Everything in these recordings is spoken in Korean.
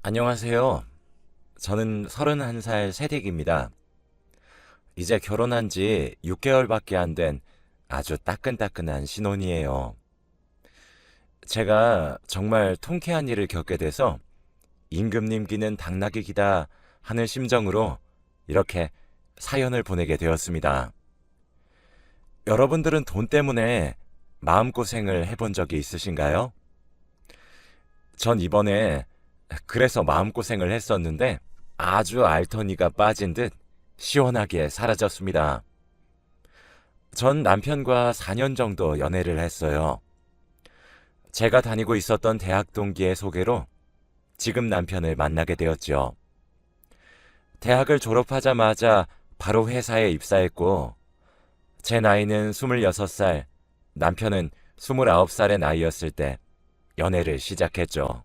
안녕하세요. 저는 31살 새댁입니다. 이제 결혼한 지 6개월밖에 안 된 아주 따끈따끈한 신혼이에요. 제가 정말 통쾌한 일을 겪게 돼서 임금님 기는 당나귀 기다 하는 심정으로 이렇게 사연을 보내게 되었습니다. 여러분들은 돈 때문에 마음고생을 해본 적이 있으신가요? 전 이번에 그래서 마음고생을 했었는데 아주 알터니가 빠진 듯 시원하게 사라졌습니다. 전 남편과 4년 정도 연애를 했어요. 제가 다니고 있었던 대학 동기의 소개로 지금 남편을 만나게 되었죠. 대학을 졸업하자마자 바로 회사에 입사했고, 제 나이는 26살, 남편은 29살의 나이였을 때 연애를 시작했죠.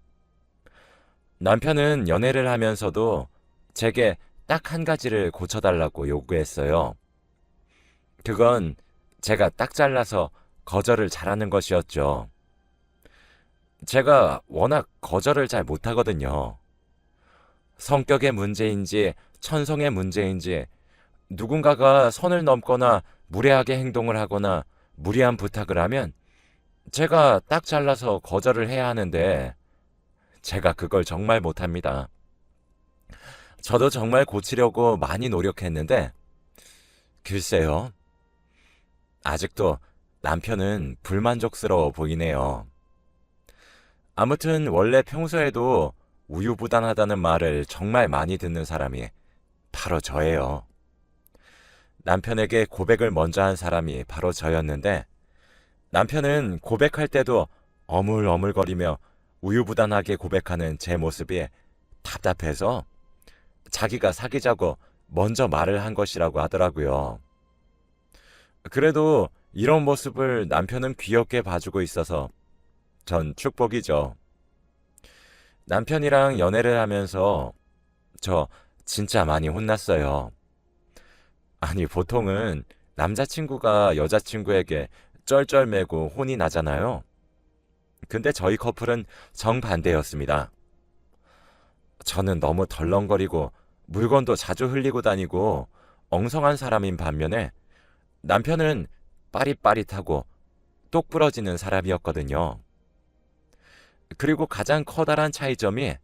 남편은 연애를 하면서도 제게 딱 한 가지를 고쳐달라고 요구했어요. 그건 제가 딱 잘라서 거절을 잘하는 것이었죠. 제가 워낙 거절을 잘 못하거든요. 성격의 문제인지 천성의 문제인지 누군가가 선을 넘거나 무례하게 행동을 하거나 무리한 부탁을 하면 제가 딱 잘라서 거절을 해야 하는데 제가 그걸 정말 못합니다. 저도 정말 고치려고 많이 노력했는데 글쎄요. 아직도 남편은 불만족스러워 보이네요. 아무튼 원래 평소에도 우유부단하다는 말을 정말 많이 듣는 사람이 바로 저예요. 남편에게 고백을 먼저 한 사람이 바로 저였는데 남편은 고백할 때도 어물어물거리며 우유부단하게 고백하는 제 모습이 답답해서 자기가 사귀자고 먼저 말을 한 것이라고 하더라고요. 그래도 이런 모습을 남편은 귀엽게 봐주고 있어서 전 축복이죠. 남편이랑 연애를 하면서 저 진짜 많이 혼났어요. 아니, 보통은 남자친구가 여자친구에게 쩔쩔매고 혼이 나잖아요. 근데 저희 커플은 정반대였습니다. 저는 너무 덜렁거리고 물건도 자주 흘리고 다니고 엉성한 사람인 반면에 남편은 빠릿빠릿하고 똑 부러지는 사람이었거든요. 그리고 가장 커다란 차이점이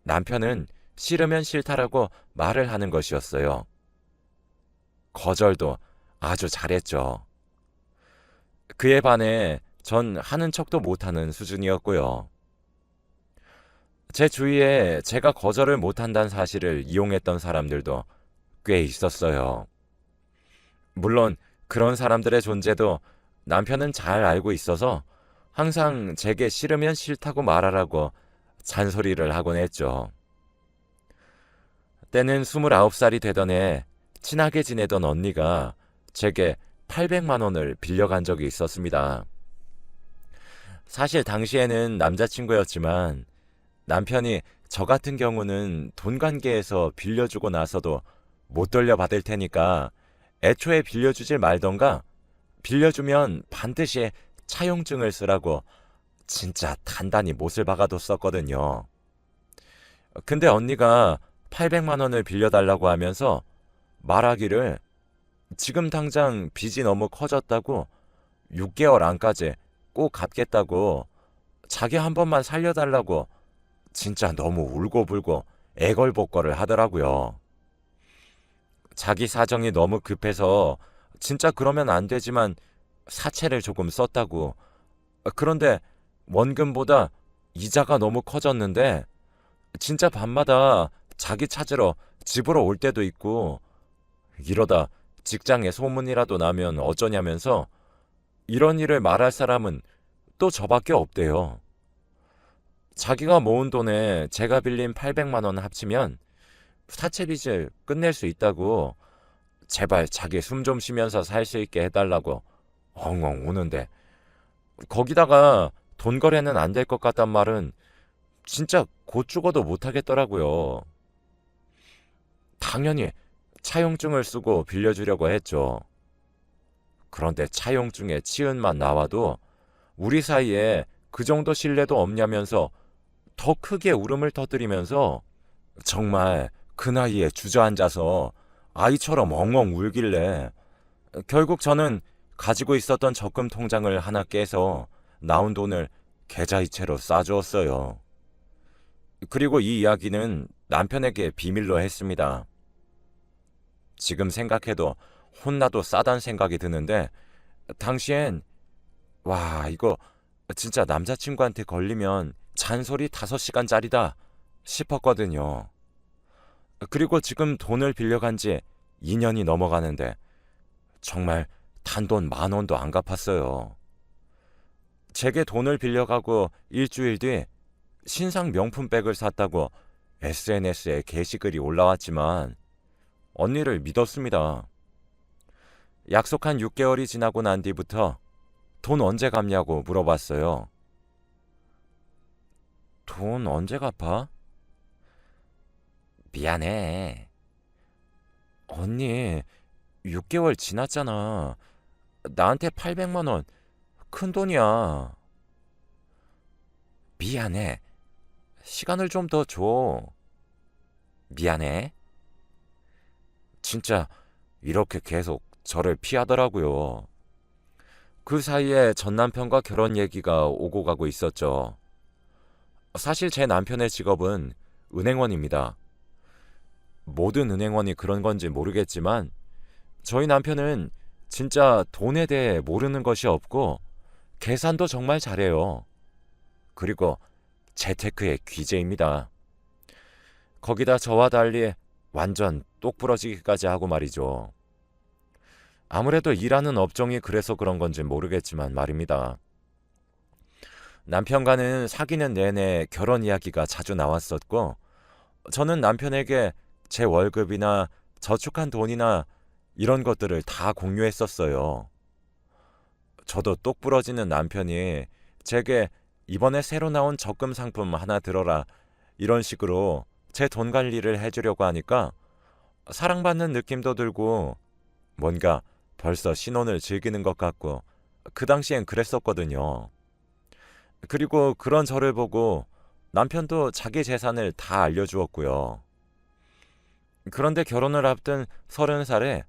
남편은 싫으면 싫다라고 말을 하는 것이었어요. 거절도 아주 잘했죠. 그에 반해 전 하는 척도 못하는 수준이었고요. 제 주위에 제가 거절을 못한다는 사실을 이용했던 사람들도 꽤 있었어요. 물론 그런 사람들의 존재도 남편은 잘 알고 있어서 항상 제게 싫으면 싫다고 말하라고 잔소리를 하곤 했죠. 때는 29살이 되던 해 친하게 지내던 언니가 제게 800만 원을 빌려간 적이 있었습니다. 사실 당시에는 남자친구였지만 남편이 저 같은 경우는 돈 관계에서 빌려주고 나서도 못 돌려받을 테니까 애초에 빌려주질 말던가 빌려주면 반드시 차용증을 쓰라고 진짜 단단히 못을 박아뒀었거든요. 근데 언니가 800만 원을 빌려달라고 하면서 말하기를 지금 당장 빚이 너무 커졌다고 6개월 안까지 꼭 갚겠다고 자기 한 번만 살려달라고 진짜 너무 울고불고 애걸복걸을 하더라고요. 자기 사정이 너무 급해서 진짜 그러면 안 되지만 사채를 조금 썼다고. 그런데 원금보다 이자가 너무 커졌는데 진짜 밤마다 자기 찾으러 집으로 올 때도 있고 이러다 직장에 소문이라도 나면 어쩌냐면서 이런 일을 말할 사람은 또 저밖에 없대요. 자기가 모은 돈에 제가 빌린 800만 원 합치면 사채 빚을 끝낼 수 있다고 제발 자기 숨 좀 쉬면서 살 수 있게 해달라고 엉엉 우는데 거기다가 돈 거래는 안 될 것 같단 말은 진짜 곧 죽어도 못하겠더라고요. 당연히 차용증을 쓰고 빌려주려고 했죠. 그런데 차용증에 치은만 나와도 우리 사이에 그 정도 신뢰도 없냐면서 더 크게 울음을 터뜨리면서 정말 그 나이에 주저앉아서 아이처럼 엉엉 울길래 결국 저는 가지고 있었던 적금 통장을 하나 깨서 나온 돈을 계좌이체로 싸주었어요. 그리고 이 이야기는 남편에게 비밀로 했습니다. 지금 생각해도 혼나도 싸단 생각이 드는데 당시엔 와 이거 진짜 남자친구한테 걸리면 잔소리 5시간짜리다 싶었거든요. 그리고 지금 돈을 빌려간 지 2년이 넘어가는데 정말 단돈 10,000원도 안 갚았어요. 제게 돈을 빌려가고 일주일 뒤 신상 명품백을 샀다고 SNS에 게시글이 올라왔지만 언니를 믿었습니다. 약속한 6개월이 지나고 난 뒤부터 돈 언제 갚냐고 물어봤어요. 돈 언제 갚아? 미안해. 언니, 6개월 지났잖아. 나한테 800만 원, 큰 돈이야. 미안해. 시간을 좀 더 줘. 미안해. 진짜 이렇게 계속 저를 피하더라고요. 그 사이에 전 남편과 결혼 얘기가 오고 가고 있었죠. 사실 제 남편의 직업은 은행원입니다. 모든 은행원이 그런 건지 모르겠지만 저희 남편은 진짜 돈에 대해 모르는 것이 없고 계산도 정말 잘해요. 그리고 재테크의 귀재입니다. 거기다 저와 달리 완전 똑부러지기까지 하고 말이죠. 아무래도 일하는 업종이 그래서 그런 건지 모르겠지만 말입니다. 남편과는 사귀는 내내 결혼 이야기가 자주 나왔었고 저는 남편에게 제 월급이나 저축한 돈이나 이런 것들을 다 공유했었어요. 저도 똑부러지는 남편이 제게 이번에 새로 나온 적금 상품 하나 들어라 이런 식으로 제 돈 관리를 해주려고 하니까 사랑받는 느낌도 들고 뭔가 벌써 신혼을 즐기는 것 같고 그 당시엔 그랬었거든요. 그리고 그런 저를 보고 남편도 자기 재산을 다 알려주었고요. 그런데 결혼을 앞둔 30살에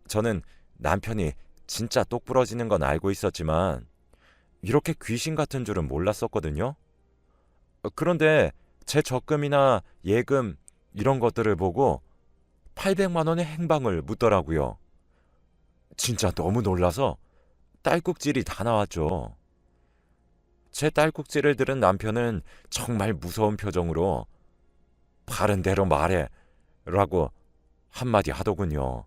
저는 남편이 진짜 똑부러지는 건 알고 있었지만 이렇게 귀신 같은 줄은 몰랐었거든요. 그런데 제 적금이나 예금 이런 것들을 보고 800만 원의 행방을 묻더라고요. 진짜 너무 놀라서 딸꾹질이 다 나왔죠. 제 딸꾹질을 들은 남편은 정말 무서운 표정으로 바른 대로 말해 라고 한마디 하더군요.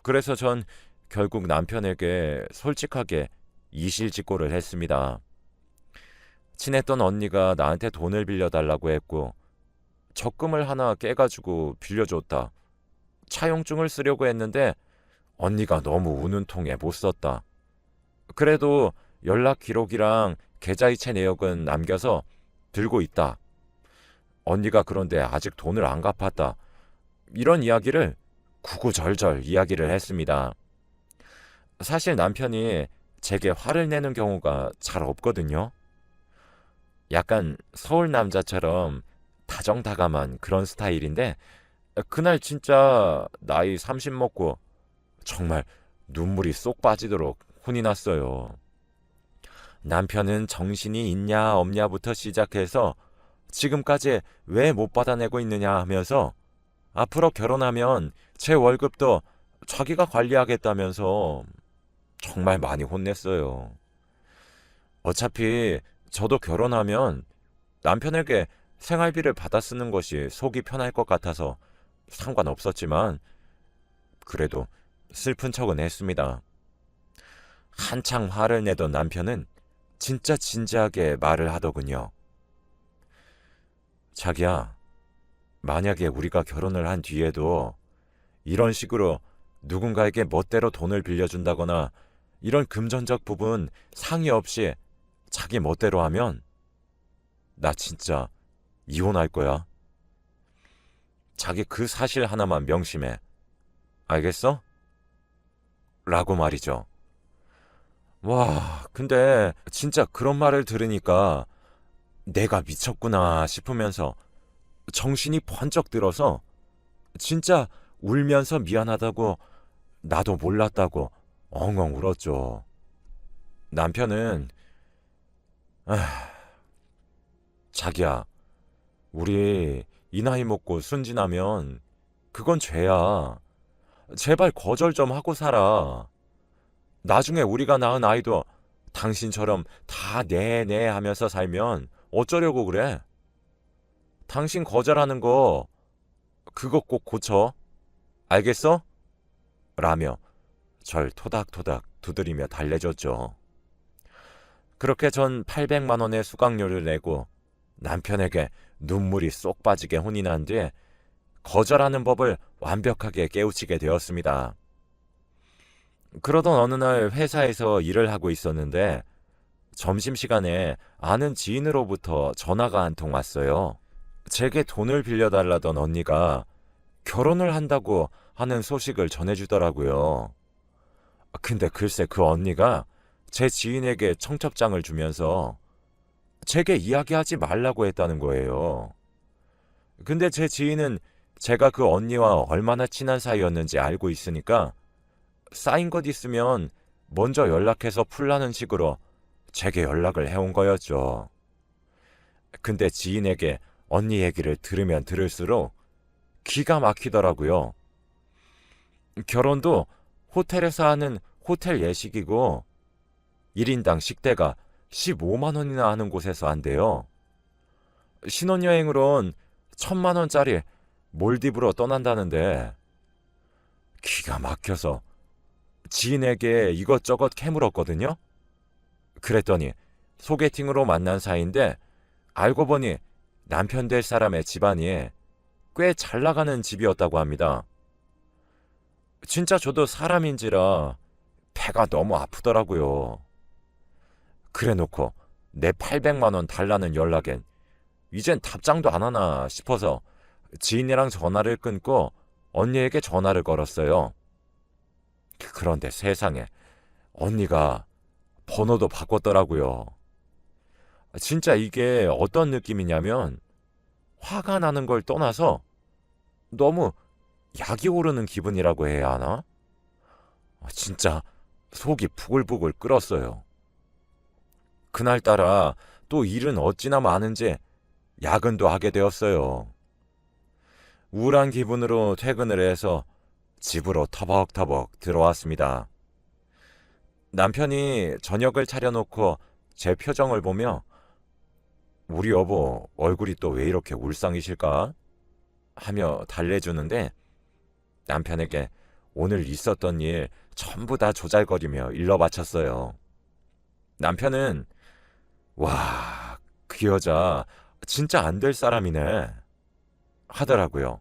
그래서 전 결국 남편에게 솔직하게 이실직고를 했습니다. 친했던 언니가 나한테 돈을 빌려달라고 했고 적금을 하나 깨가지고 빌려줬다. 차용증을 쓰려고 했는데 언니가 너무 우는 통에 못 썼다. 그래도 연락 기록이랑 계좌이체 내역은 남겨서 들고 있다. 언니가 그런데 아직 돈을 안 갚았다. 이런 이야기를 구구절절 이야기를 했습니다. 사실 남편이 제게 화를 내는 경우가 잘 없거든요. 약간 서울 남자처럼 다정다감한 그런 스타일인데 그날 진짜 나이 30 먹고 정말 눈물이 쏙 빠지도록 혼이 났어요. 남편은 정신이 있냐 없냐부터 시작해서 지금까지 왜 못 받아내고 있느냐 하면서 앞으로 결혼하면 제 월급도 자기가 관리하겠다면서 정말 많이 혼냈어요. 어차피 저도 결혼하면 남편에게 생활비를 받아 쓰는 것이 속이 편할 것 같아서 상관없었지만 그래도 슬픈 척은 했습니다. 한창 화를 내던 남편은 진짜 진지하게 말을 하더군요. 자기야, 만약에 우리가 결혼을 한 뒤에도 이런 식으로 누군가에게 멋대로 돈을 빌려준다거나 이런 금전적 부분 상의 없이 자기 멋대로 하면 나 진짜 이혼할 거야. 자기 그 사실 하나만 명심해. 알겠어? 라고 말이죠. 와, 근데 진짜 그런 말을 들으니까 내가 미쳤구나 싶으면서 정신이 번쩍 들어서 진짜 울면서 미안하다고 나도 몰랐다고 엉엉 울었죠. 남편은 아, 자기야, 우리 이 나이 먹고 순진하면 그건 죄야. 제발 거절 좀 하고 살아. 나중에 우리가 낳은 아이도 당신처럼 다 네네 하면서 살면 어쩌려고 그래? 당신 거절하는 거 그거 꼭 고쳐. 알겠어? 라며 절 토닥토닥 두드리며 달래줬죠. 그렇게 전 800만 원의 수강료를 내고 남편에게 눈물이 쏙 빠지게 혼이 난 뒤에 거절하는 법을 완벽하게 깨우치게 되었습니다. 그러던 어느 날 회사에서 일을 하고 있었는데 점심시간에 아는 지인으로부터 전화가 한 통 왔어요. 제게 돈을 빌려달라던 언니가 결혼을 한다고 하는 소식을 전해주더라고요. 근데 글쎄 그 언니가 제 지인에게 청첩장을 주면서 제게 이야기하지 말라고 했다는 거예요. 근데 제 지인은 제가 그 언니와 얼마나 친한 사이였는지 알고 있으니까 쌓인 것 있으면 먼저 연락해서 풀라는 식으로 제게 연락을 해온 거였죠. 근데 지인에게 언니 얘기를 들으면 들을수록 기가 막히더라고요. 결혼도 호텔에서 하는 호텔 예식이고 1인당 식대가 15만 원이나 하는 곳에서 한대요. 신혼여행으론 1,000만 원짜리 몰디브로 떠난다는데 기가 막혀서 지인에게 이것저것 캐물었거든요. 그랬더니 소개팅으로 만난 사이인데 알고 보니 남편 될 사람의 집안이 꽤 잘 나가는 집이었다고 합니다. 진짜 저도 사람인지라 배가 너무 아프더라고요. 그래놓고 내 800만 원 달라는 연락엔 이젠 답장도 안 하나 싶어서 지인이랑 전화를 끊고 언니에게 전화를 걸었어요. 그런데 세상에 언니가 번호도 바꿨더라고요. 진짜 이게 어떤 느낌이냐면 화가 나는 걸 떠나서 너무 약이 오르는 기분이라고 해야 하나? 진짜 속이 부글부글 끓었어요. 그날따라 또 일은 어찌나 많은지 야근도 하게 되었어요. 우울한 기분으로 퇴근을 해서 집으로 터벅터벅 들어왔습니다. 남편이 저녁을 차려놓고 제 표정을 보며 우리 여보 얼굴이 또 왜 이렇게 울상이실까? 하며 달래주는데 남편에게 오늘 있었던 일 전부 다 조잘거리며 일러 바쳤어요. 남편은 와, 그 여자 진짜 안 될 사람이네 하더라고요.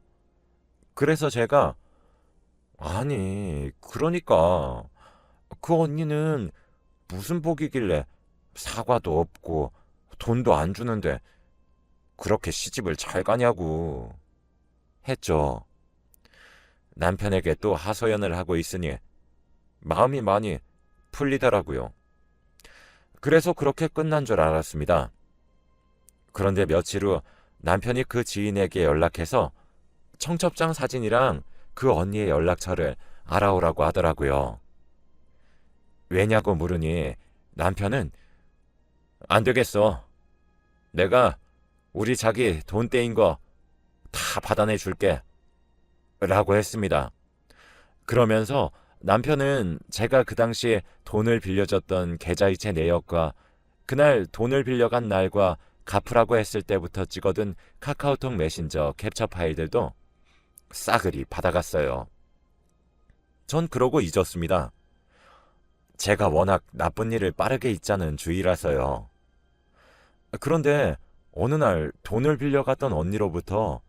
그래서 제가 아니, 그러니까 그 언니는 무슨 복이길래 사과도 없고 돈도 안 주는데 그렇게 시집을 잘 가냐고 했죠. 남편에게 또 하소연을 하고 있으니 마음이 많이 풀리더라고요. 그래서 그렇게 끝난 줄 알았습니다. 그런데 며칠 후 남편이 그 지인에게 연락해서 청첩장 사진이랑 그 언니의 연락처를 알아오라고 하더라고요. 왜냐고 물으니 남편은 안 되겠어. 내가 우리 자기 돈 떼인 거 다 받아내 줄게. 라고 했습니다. 그러면서 남편은 제가 그 당시 돈을 빌려줬던 계좌이체 내역과 그날 돈을 빌려간 날과 갚으라고 했을 때부터 찍어둔 카카오톡 메신저 캡처 파일들도 싸그리 받아갔어요. 전 그러고 잊었습니다. 제가 워낙 나쁜 일을 빠르게 잊자는 주의라서요. 그런데 어느 날 돈을 빌려갔던 언니로부터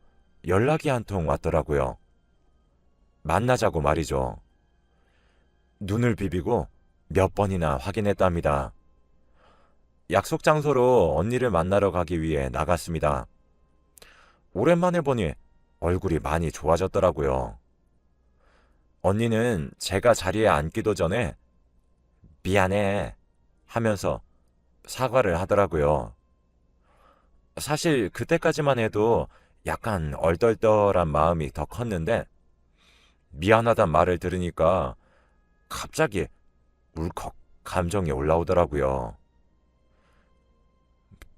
연락이 한 통 왔더라고요. 만나자고 말이죠. 눈을 비비고 몇 번이나 확인했답니다. 약속 장소로 언니를 만나러 가기 위해 나갔습니다. 오랜만에 보니 얼굴이 많이 좋아졌더라고요. 언니는 제가 자리에 앉기도 전에 미안해 하면서 사과를 하더라고요. 사실 그때까지만 해도 약간 얼떨떨한 마음이 더 컸는데 미안하단 말을 들으니까 갑자기 울컥 감정이 올라오더라고요.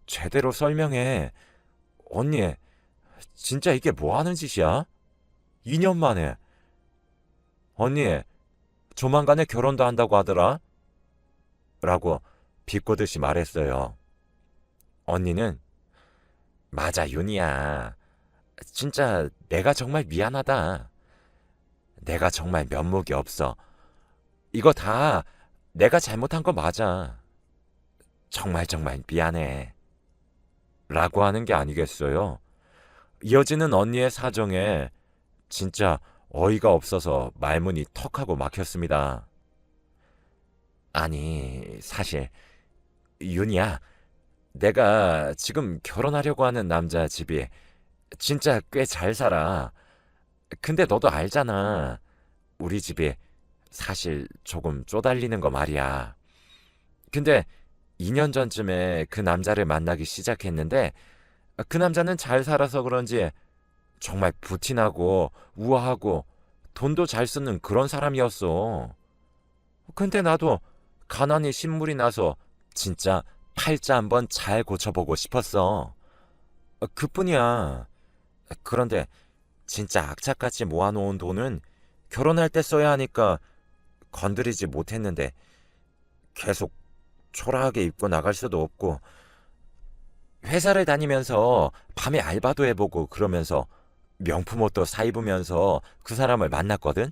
제대로 설명해. 언니, 진짜 이게 뭐 하는 짓이야? 2년 만에. 언니, 조만간에 결혼도 한다고 하더라? 라고 비꼬듯이 말했어요. 언니는 맞아, 윤희야. 진짜 내가 정말 미안하다. 내가 정말 면목이 없어. 이거 다 내가 잘못한 거 맞아. 정말 정말 미안해. 라고 하는 게 아니겠어요. 이어지는 언니의 사정에 진짜 어이가 없어서 말문이 턱하고 막혔습니다. 아니, 사실 윤희야, 내가 지금 결혼하려고 하는 남자 집이 진짜 꽤 잘 살아. 근데 너도 알잖아. 우리 집이 사실 조금 쪼달리는 거 말이야. 근데 2년 전쯤에 그 남자를 만나기 시작했는데 그 남자는 잘 살아서 그런지 정말 부티나고 우아하고 돈도 잘 쓰는 그런 사람이었어. 근데 나도 가난이 신물이 나서 진짜 팔자 한번 잘 고쳐보고 싶었어. 그뿐이야. 그런데 진짜 악착같이 모아놓은 돈은 결혼할 때 써야 하니까 건드리지 못했는데 계속 초라하게 입고 나갈 수도 없고 회사를 다니면서 밤에 알바도 해보고 그러면서 명품 옷도 사 입으면서 그 사람을 만났거든?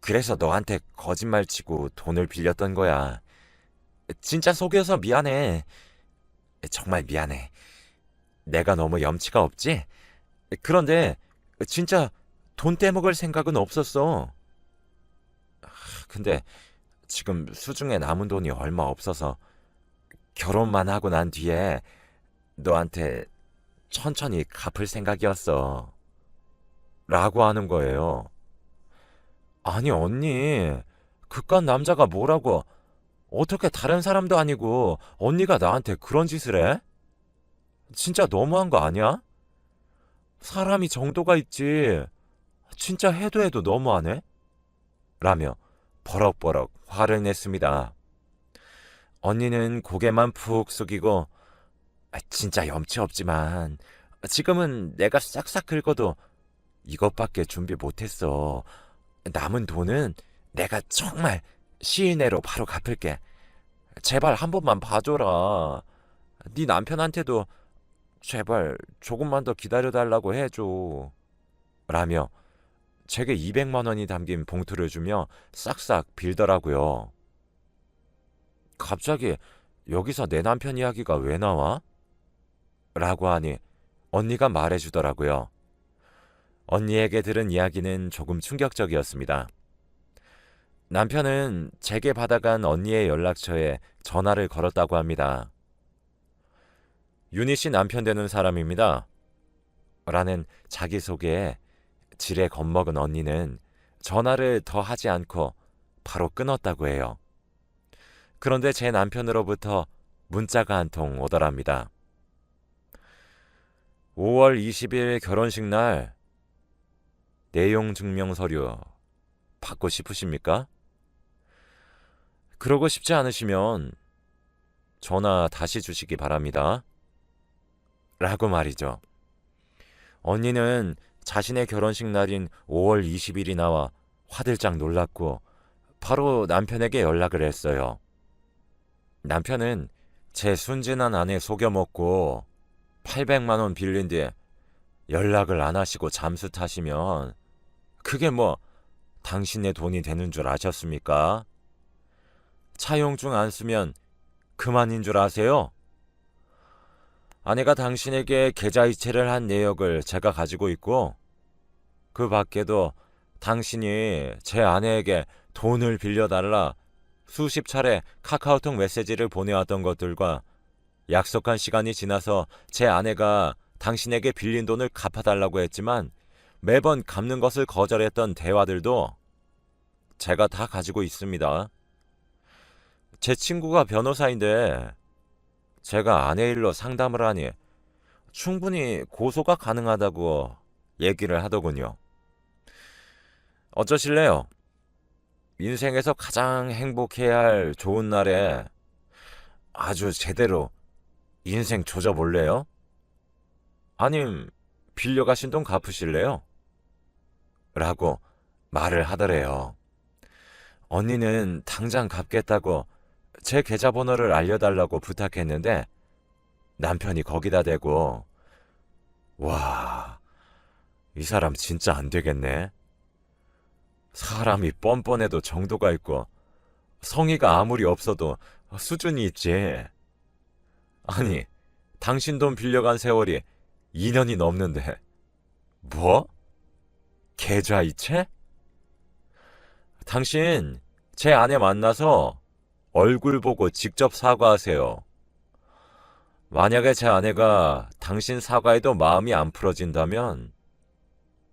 그래서 너한테 거짓말 치고 돈을 빌렸던 거야. 진짜 속여서 미안해. 정말 미안해. 내가 너무 염치가 없지? 그런데 진짜 돈 떼먹을 생각은 없었어. 근데 지금 수중에 남은 돈이 얼마 없어서 결혼만 하고 난 뒤에 너한테 천천히 갚을 생각이었어. 라고 하는 거예요. 아니, 언니. 그깟 남자가 뭐라고 어떻게 다른 사람도 아니고 언니가 나한테 그런 짓을 해? 진짜 너무한 거 아니야? 사람이 정도가 있지. 진짜 해도 해도 너무하네? 라며 버럭버럭 화를 냈습니다. 언니는 고개만 푹 숙이고 진짜 염치 없지만 지금은 내가 싹싹 긁어도 이것밖에 준비 못했어. 남은 돈은 내가 정말 시일 내로 바로 갚을게. 제발 한 번만 봐줘라. 네 남편한테도 제발 조금만 더 기다려달라고 해줘. 라며 제게 200만 원이 담긴 봉투를 주며 싹싹 빌더라고요. 갑자기 여기서 내 남편 이야기가 왜 나와? 라고 하니 언니가 말해주더라고요. 언니에게 들은 이야기는 조금 충격적이었습니다. 남편은 제게 받아간 언니의 연락처에 전화를 걸었다고 합니다. 윤희 씨 남편 되는 사람입니다. 라는 자기소개에 지레 겁먹은 언니는 전화를 더 하지 않고 바로 끊었다고 해요. 그런데 제 남편으로부터 문자가 한 통 오더랍니다. 5월 20일 결혼식 날 내용 증명 서류 받고 싶으십니까? 그러고 싶지 않으시면 전화 다시 주시기 바랍니다. 라고 말이죠. 언니는 자신의 결혼식 날인 5월 20일이 나와 화들짝 놀랐고 바로 남편에게 연락을 했어요. 남편은 제 순진한 아내 속여먹고 800만 원 빌린 뒤에 연락을 안 하시고 잠수 타시면 그게 뭐 당신의 돈이 되는 줄 아셨습니까? 차용증 안 쓰면 그만인 줄 아세요? 아내가 당신에게 계좌이체를 한 내역을 제가 가지고 있고 그 밖에도 당신이 제 아내에게 돈을 빌려달라 수십 차례 카카오톡 메시지를 보내왔던 것들과 약속한 시간이 지나서 제 아내가 당신에게 빌린 돈을 갚아달라고 했지만 매번 갚는 것을 거절했던 대화들도 제가 다 가지고 있습니다. 제 친구가 변호사인데 제가 아내 일로 상담을 하니 충분히 고소가 가능하다고 얘기를 하더군요. 어쩌실래요? 인생에서 가장 행복해야 할 좋은 날에 아주 제대로 인생 조져볼래요? 아님 빌려가신 돈 갚으실래요? 라고 말을 하더래요. 언니는 당장 갚겠다고 제 계좌번호를 알려달라고 부탁했는데 남편이 거기다 대고, 와, 이 사람 진짜 안 되겠네. 사람이 뻔뻔해도 정도가 있고 성의가 아무리 없어도 수준이 있지. 아니, 당신 돈 빌려간 세월이 2년이 넘는데 뭐? 계좌이체? 당신 제 아내 만나서 얼굴 보고 직접 사과하세요. 만약에 제 아내가 당신 사과에도 마음이 안 풀어진다면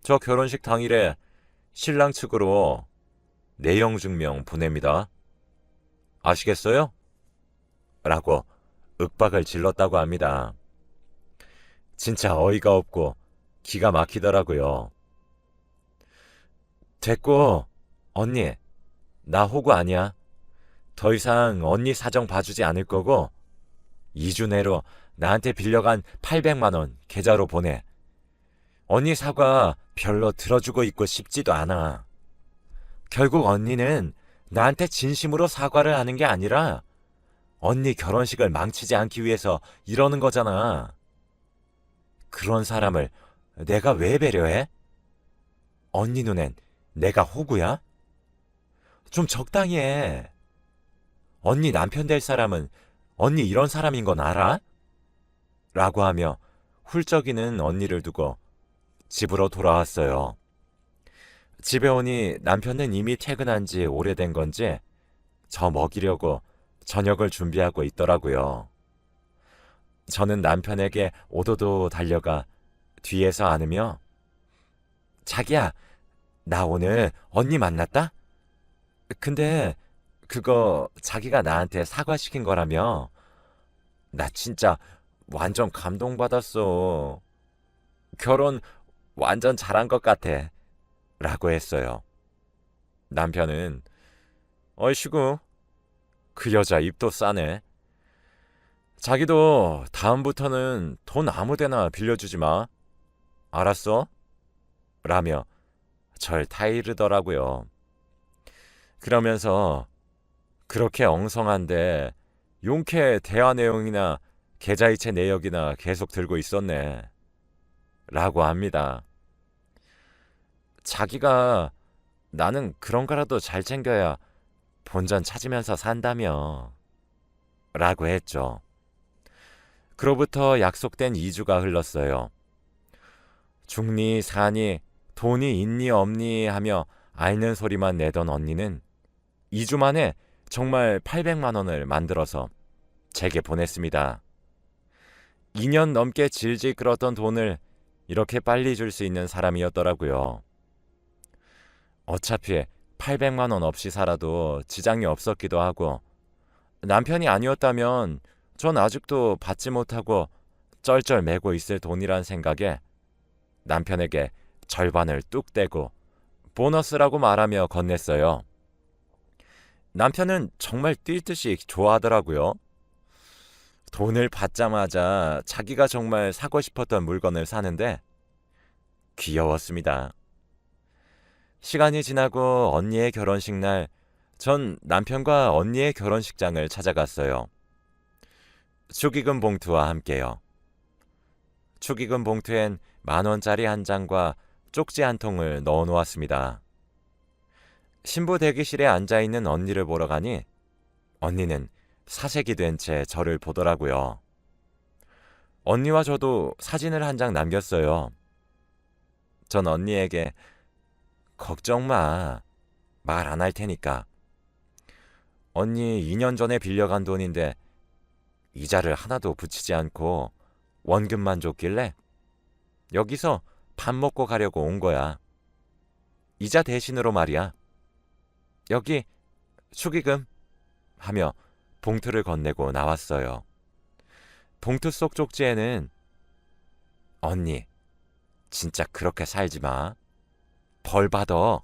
저 결혼식 당일에 신랑 측으로 내용 증명 보냅니다. 아시겠어요? 라고 윽박을 질렀다고 합니다. 진짜 어이가 없고 기가 막히더라고요. 됐고, 언니, 나 호구 아니야. 더 이상 언니 사정 봐주지 않을 거고 2주 내로 나한테 빌려간 800만 원 계좌로 보내. 언니 사과 별로 들어주고 있고 싶지도 않아. 결국 언니는 나한테 진심으로 사과를 하는 게 아니라 언니 결혼식을 망치지 않기 위해서 이러는 거잖아. 그런 사람을 내가 왜 배려해? 언니 눈엔 내가 호구야? 좀 적당히 해. 언니 남편 될 사람은 언니 이런 사람인 건 알아? 라고 하며 훌쩍이는 언니를 두고 집으로 돌아왔어요. 집에 오니 남편은 이미 퇴근한 지 오래된 건지 저 먹이려고 저녁을 준비하고 있더라고요. 저는 남편에게 오도도 달려가 뒤에서 안으며, 자기야, 나 오늘 언니 만났다? 근데 그거 자기가 나한테 사과시킨 거라며? 나 진짜 완전 감동받았어. 결혼 완전 잘한 것 같아. 라고 했어요. 남편은, 어이씨구, 그 여자 입도 싸네. 자기도 다음부터는 돈 아무데나 빌려주지 마. 알았어? 라며 절 타이르더라고요. 그러면서 그렇게 엉성한데 용케 대화 내용이나 계좌이체 내역이나 계속 들고 있었네. 라고 합니다. 자기가 나는 그런 거라도 잘 챙겨야 본전 찾으면서 산다며. 라고 했죠. 그로부터 약속된 2주가 흘렀어요. 죽니 사니 돈이 있니 없니 하며 앓는 소리만 내던 언니는 2주 만에 정말 800만 원을 만들어서 제게 보냈습니다. 2년 넘게 질질 끌었던 돈을 이렇게 빨리 줄 수 있는 사람이었더라고요. 어차피 800만 원 없이 살아도 지장이 없었기도 하고 남편이 아니었다면 전 아직도 받지 못하고 쩔쩔매고 있을 돈이란 생각에 남편에게 절반을 뚝 떼고 보너스라고 말하며 건넸어요. 남편은 정말 뛸 듯이 좋아하더라고요. 돈을 받자마자 자기가 정말 사고 싶었던 물건을 사는데 귀여웠습니다. 시간이 지나고 언니의 결혼식 날, 전 남편과 언니의 결혼식장을 찾아갔어요. 축의금 봉투와 함께요. 축의금 봉투엔 10,000원짜리 한 장과 쪽지 한 통을 넣어 놓았습니다. 신부 대기실에 앉아있는 언니를 보러 가니 언니는 사색이 된 채 저를 보더라고요. 언니와 저도 사진을 한 장 남겼어요. 전 언니에게 걱정 마. 말 안 할 테니까. 언니 2년 전에 빌려간 돈인데 이자를 하나도 붙이지 않고 원금만 줬길래 여기서 밥 먹고 가려고 온 거야. 이자 대신으로 말이야. 여기 축의금 하며 봉투를 건네고 나왔어요. 봉투 속 쪽지에는 언니, 진짜 그렇게 살지 마. 벌 받아.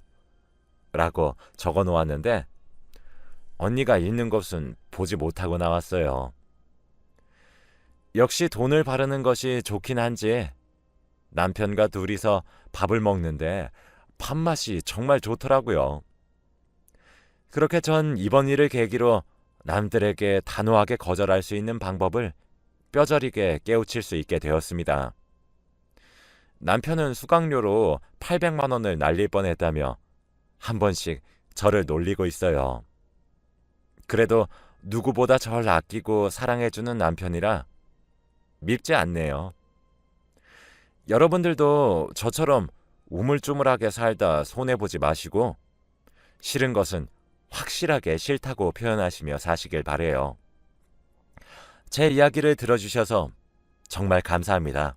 라고 적어 놓았는데 언니가 읽는 것은 보지 못하고 나왔어요. 역시 돈을 바르는 것이 좋긴 한지 남편과 둘이서 밥을 먹는데 밥맛이 정말 좋더라고요. 그렇게 전 이번 일을 계기로 남들에게 단호하게 거절할 수 있는 방법을 뼈저리게 깨우칠 수 있게 되었습니다. 남편은 수강료로 800만 원을 날릴 뻔했다며 한 번씩 저를 놀리고 있어요. 그래도 누구보다 절 아끼고 사랑해주는 남편이라 밉지 않네요. 여러분들도 저처럼 우물쭈물하게 살다 손해보지 마시고 싫은 것은 확실하게 싫다고 표현하시며 사시길 바래요. 제 이야기를 들어주셔서 정말 감사합니다.